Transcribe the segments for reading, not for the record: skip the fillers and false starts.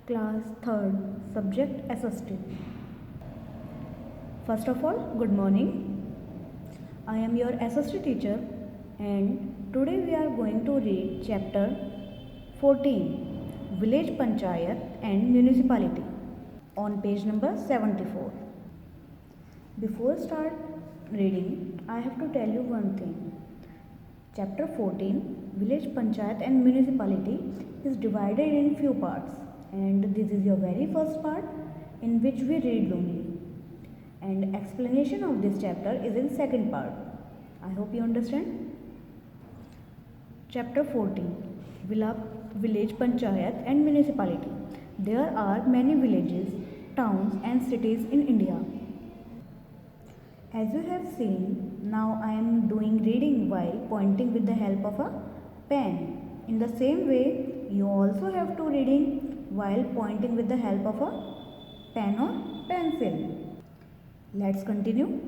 Class 3rd, Subject SST. First of all, good morning. I am your SST teacher and today we are going to read chapter 14, Village Panchayat and Municipality on page number 74. Before start reading, I have to tell you one thing. Chapter 14, Village Panchayat and Municipality is divided in few parts, and this is your very first part in which we read only, and explanation of this chapter is in second part. I hope you understand. Chapter 14, Village Panchayat and Municipality. There are many villages, towns and cities in India. As you have seen, now I am doing reading while pointing with the help of a pen. In the same way, you also have to reading while pointing with the help of a pen or pencil. Let's continue.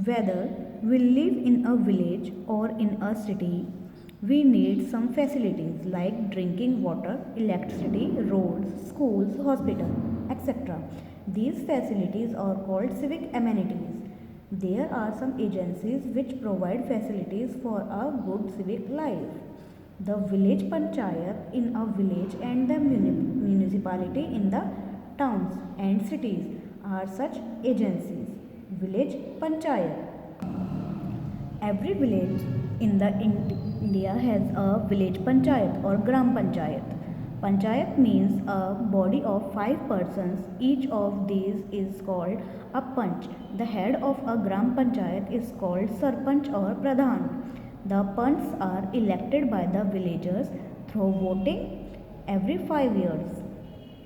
Whether we live in a village or in a city, we need some facilities like drinking water, electricity, roads, schools, hospitals, etc. These facilities are called civic amenities. There are some agencies which provide facilities for a good civic life. The village panchayat in a village and the municipality in the towns and cities are such agencies. Village panchayat. Every village in the India has a village panchayat or gram panchayat. Panchayat means a body of 5 persons. Each of these is called a panch. The head of a gram panchayat is called sarpanch or pradhan. The panchs are elected by the villagers through voting every 5 years.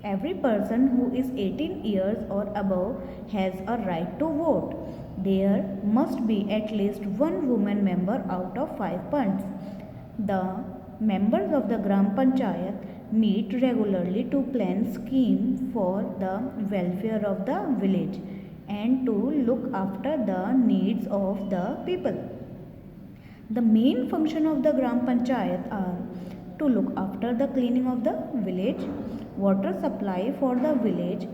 Every person who is 18 years or above has a right to vote. There must be at least one woman member out of 5 panchs. The members of the gram panchayat meet regularly to plan schemes for the welfare of the village and to look after the needs of the people. The main function of the gram panchayat are to look after the cleaning of the village, water supply for the village,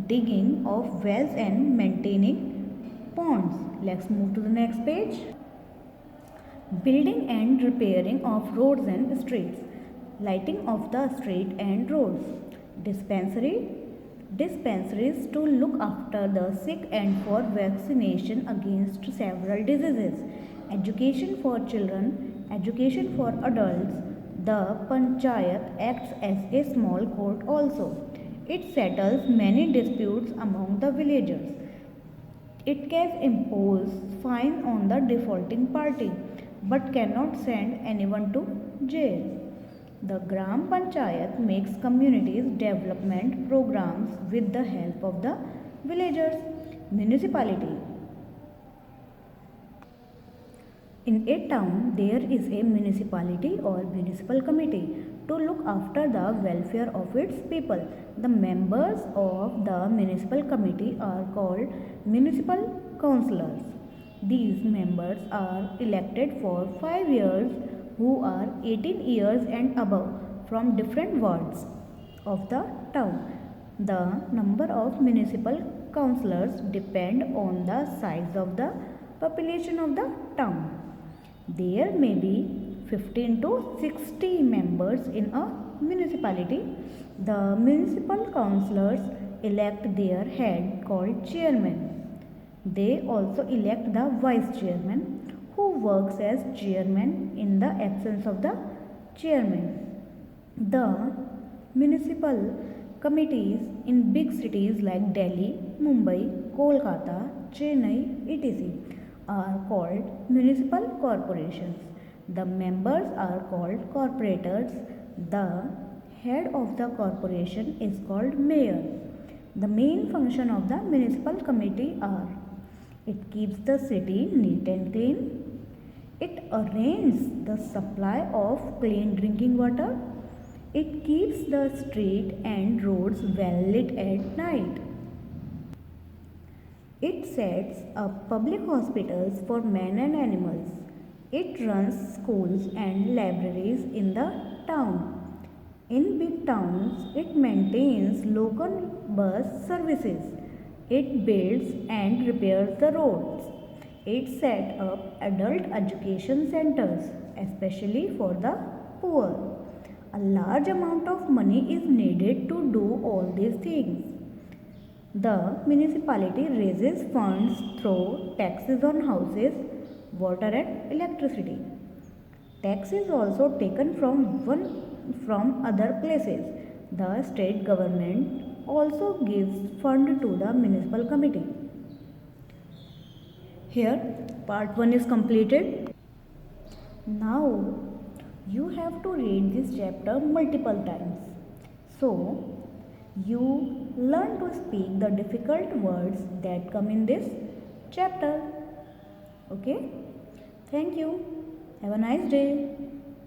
digging of wells and maintaining ponds. Let's move to the next page. Building and repairing of roads and streets, lighting of the street and roads, dispensaries to look after the sick and for vaccination against several diseases, education for children, education for adults. The panchayat acts as a small court also. It settles many disputes among the villagers. It can impose fine on the defaulting party but cannot send anyone to jail. The Gram Panchayat makes communities development programs with the help of the villagers. Municipality. In a town, there is a municipality or municipal committee to look after the welfare of its people. The members of the municipal committee are called municipal councillors. These members are elected for 5 years who are 18 years and above from different wards of the town. The number of municipal councillors depend on the size of the population of the town. There may be 15 to 60 members in a municipality. The municipal councillors elect their head called chairman. They also elect the vice chairman who works as chairman in the absence of the chairman. The municipal committees in big cities like Delhi, Mumbai, Kolkata, Chennai, etc. are called municipal corporations. The members are called corporators. The head of the corporation is called mayor. The main function of the municipal committee are: it keeps the city neat and clean. It arranges the supply of clean drinking water. It keeps the street and roads well lit at night. It sets up public hospitals for men and animals. It runs schools and libraries in the town. In big towns, it maintains local bus services. It builds and repairs the roads. It sets up adult education centers, especially for the poor. A large amount of money is needed to do all these things. The municipality raises funds through taxes on houses, water and electricity. Tax is also taken from other places. The state government also gives fund to the municipal committee. Here part 1 is completed. Now you have to read this chapter multiple times. So you learn to speak the difficult words that come in this chapter. Okay? Thank you. Have a nice day.